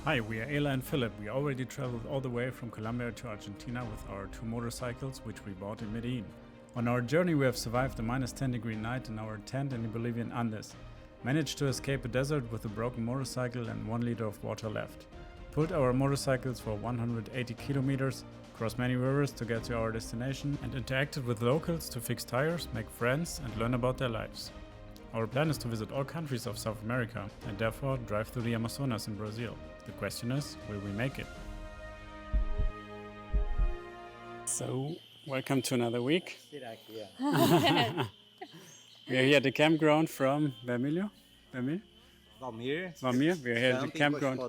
Hi, we are ELa and PHIlipp. We already traveled all the way from Colombia to Argentina with our 2 motorcycles, which we bought in Medellin. On our journey, we have survived a minus 10-degree night in our tent in the Bolivian Andes, managed to escape a desert with a broken motorcycle and 1 liter of water left, pulled our motorcycles for 180 kilometers, crossed many rivers to get to our destination, and interacted with locals to fix tires, make friends, and learn about their lives. Our plan is to visit all countries of South America and therefore drive through the Amazonas in Brazil. The question is, will we make it? So, welcome to another week. We are here at the campground from Valmir. Valmir. We are here at the campground.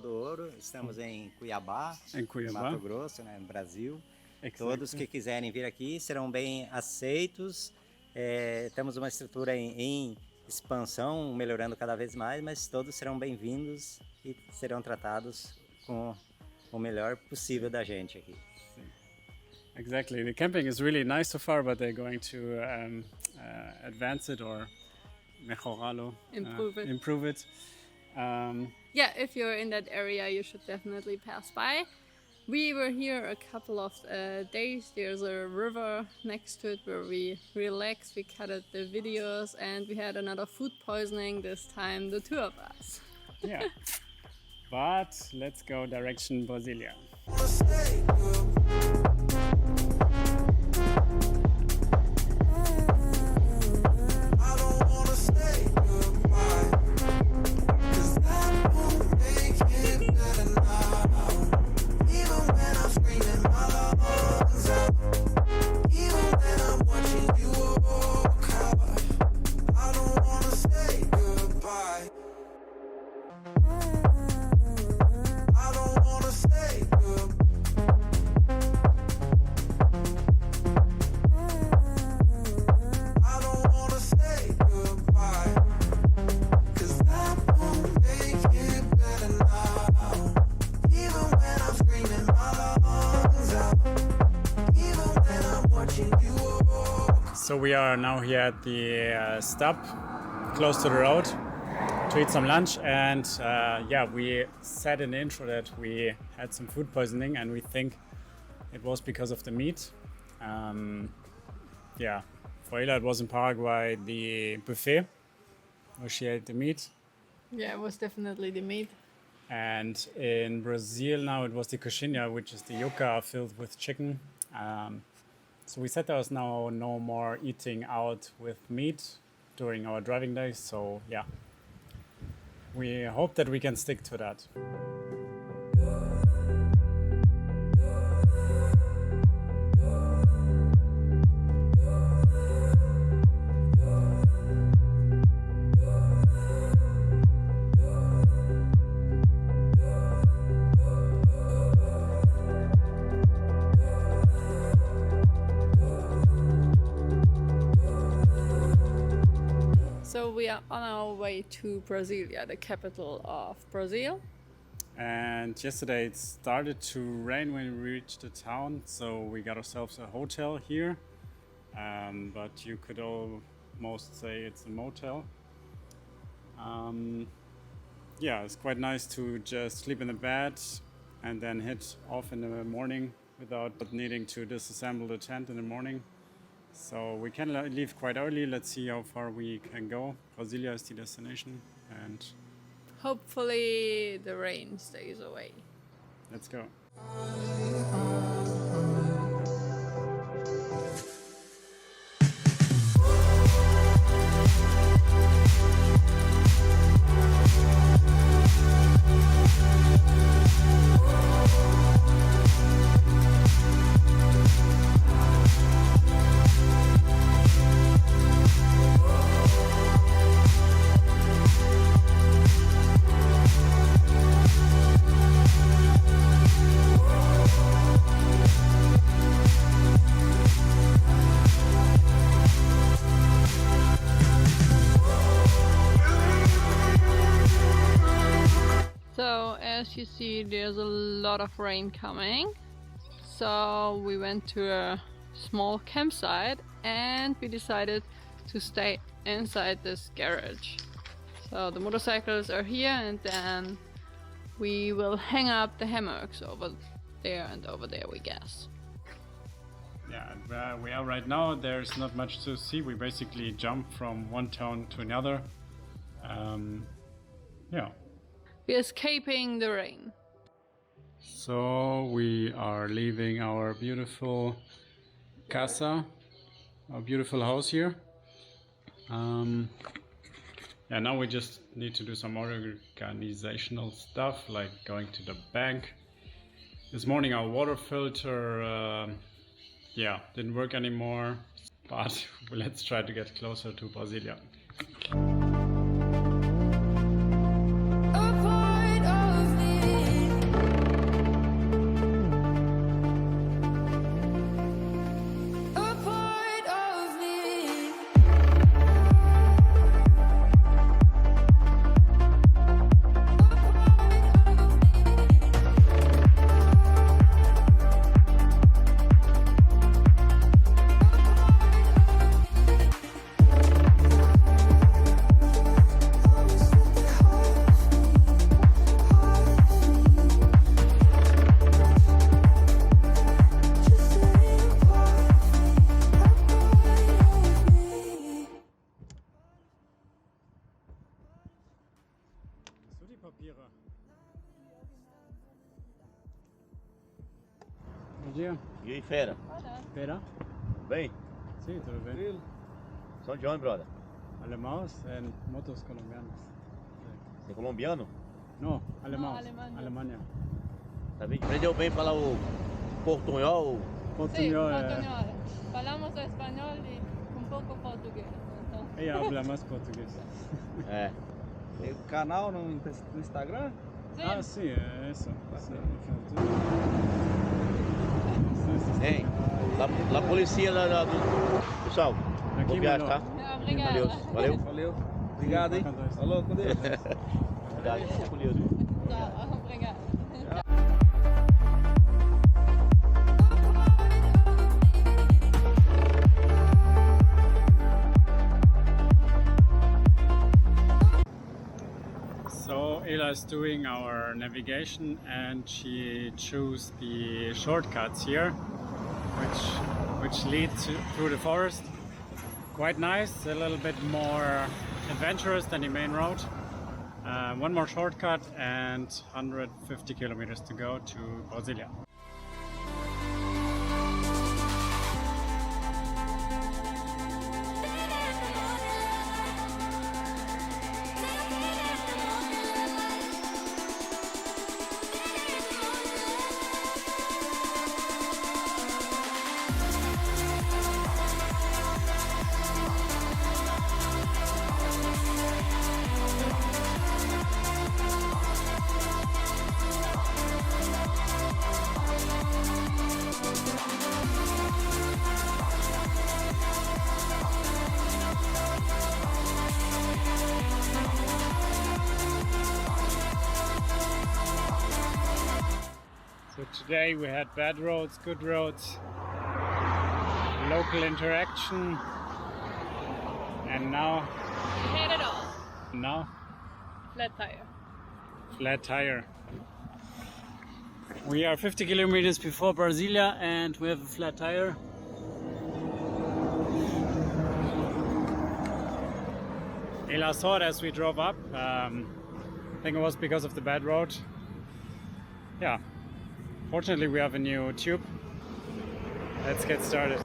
Estamos em Cuiabá, Cuiabá. Mato Grosso, no Brasil. Exactly. Todos que quiserem vir aqui serão bem aceitos. Temos uma estrutura em expansão, melhorando cada vez mais, mas todos serão bem-vindos e serão tratados com o melhor possível da gente aqui. Exactly. The camping is really nice so far, but they're going to advance it or mejorarlo, improve it. Yeah, if you're in that area, you should definitely pass by. We were here a couple of days. There's a river next to it where we relaxed, we cut the videos, and we had another food poisoning, this time the 2 of us. Yeah. But let's go direction Brasilia. So we are now here at the stop, close to the road, to eat some lunch, and we said in the intro that we had some food poisoning, and we think it was because of the meat. For ELa it was in Paraguay, the buffet, where she ate the meat. Yeah, it was definitely the meat. And in Brazil now it was the coxinha, which is the yuca filled with chicken. So we said there was now no more eating out with meat during our driving days. So yeah, we hope that we can stick to that. So we are on our way to Brasilia, the capital of Brazil. And yesterday it started to rain when we reached the town, so we got ourselves a hotel here. But you could almost say it's a motel. It's quite nice to just sleep in the bed and then head off in the morning without needing to disassemble the tent in the morning. So we can leave quite early. Let's see how far we can go. Brasilia is the destination, and hopefully the rain stays away. Let's go. As you see, there's a lot of rain coming, so we went to a small campsite and we decided to stay inside this garage. So the motorcycles are here, and then we will hang up the hammocks over there and over there, we guess. Yeah, and where we are right now, there's not much to see. We basically jump from one town to another. Yeah. We're escaping the rain. So we are leaving our beautiful casa, our beautiful house here. Yeah, now we just need to do some organizational stuff, like going to the bank. This morning our water filter yeah, didn't work anymore, but let's try to get closer to Brasilia. Bom dia. E aí, fera? Fera? Bem? Sim, tudo bem. São de onde, brother? Alemãos e motos colombianos. Você é colombiano? Não, alemãos. Alemanha. Alemanha. Tá bem? Aprendeu bem a falar o portunhol? Portunhol. Portunhol. Falamos espanhol e um pouco português. Então. Ella habla más portugués. É. Tem canal no Instagram? Sim. Ah, sí, eso. Sí, Hein? La polícia do pessoal. Aqui, Boa viagem, tá? Obrigada. Valeu. Valeu. Valeu. Obrigado, hein? Falou, com Deus. Obrigado. Fica com Deus. Tá, obrigada. So ELa is doing our navigation and she chose the shortcuts here, which lead through the forest. Quite nice, a little bit more adventurous than the main road. One more shortcut and 150 kilometers to go to Brasilia. So today we had bad roads, good roads, local interaction, and now We had it all. Flat tire. Flat tire. We are 50 kilometers before Brasilia and we have a flat tire. ELa saw it as we drove up. I think it was because of the bad road. Yeah. Fortunately we have a new tube. Let's get started.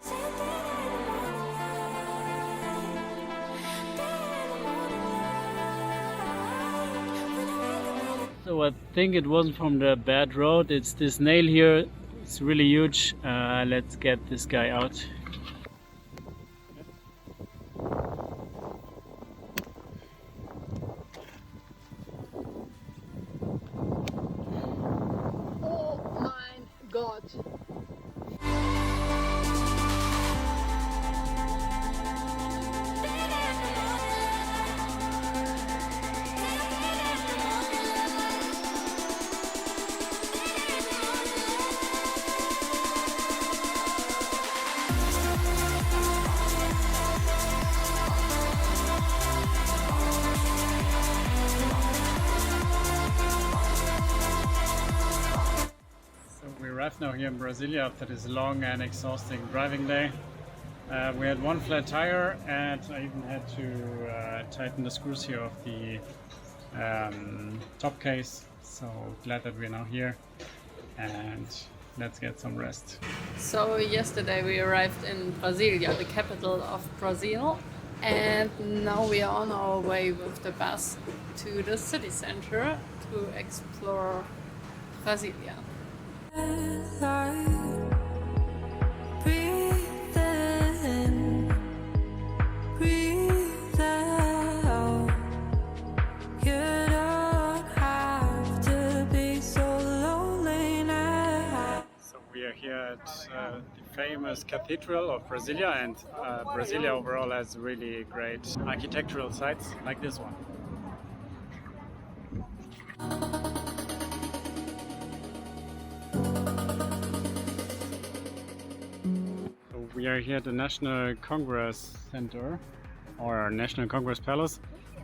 So I think it wasn't from the bad road, it's this nail here, it's really huge. Let's get this guy out. Oh my god. arrived now here in Brasilia after this long and exhausting driving day. We had one flat tire, and I even had to tighten the screws here of the top case. So glad that we're now here, and let's get some rest. So yesterday we arrived in Brasilia, the capital of Brazil, and now we are on our way with the bus to the city center to explore Brasilia. Here at the famous cathedral of Brasilia, and Brasilia overall has really great architectural sites like this one. So we are here at the National Congress Center, or National Congress Palace,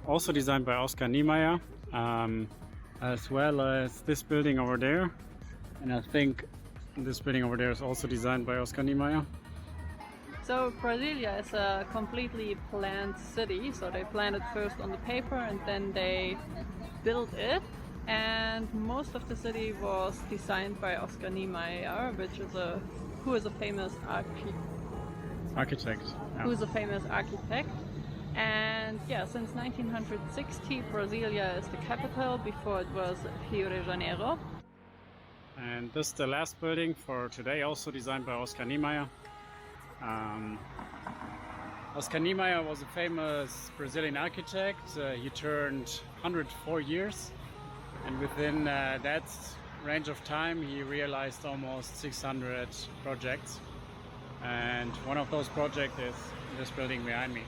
also designed by Oscar Niemeyer, as well as this building over there, and I think this building over there is also designed by Oscar Niemeyer. So Brasilia is a completely planned city, so they planned it first on the paper and then they built it, and most of the city was designed by Oscar Niemeyer, who is a famous architect. Yeah. Who is a famous architect. And yeah, since 1960 Brasilia is the capital. Before it was Rio de Janeiro. And this is the last building for today, also designed by Oscar Niemeyer. Oscar Niemeyer was a famous Brazilian architect. He turned 104 years, and within that range of time he realized almost 600 projects. And one of those projects is this building behind me.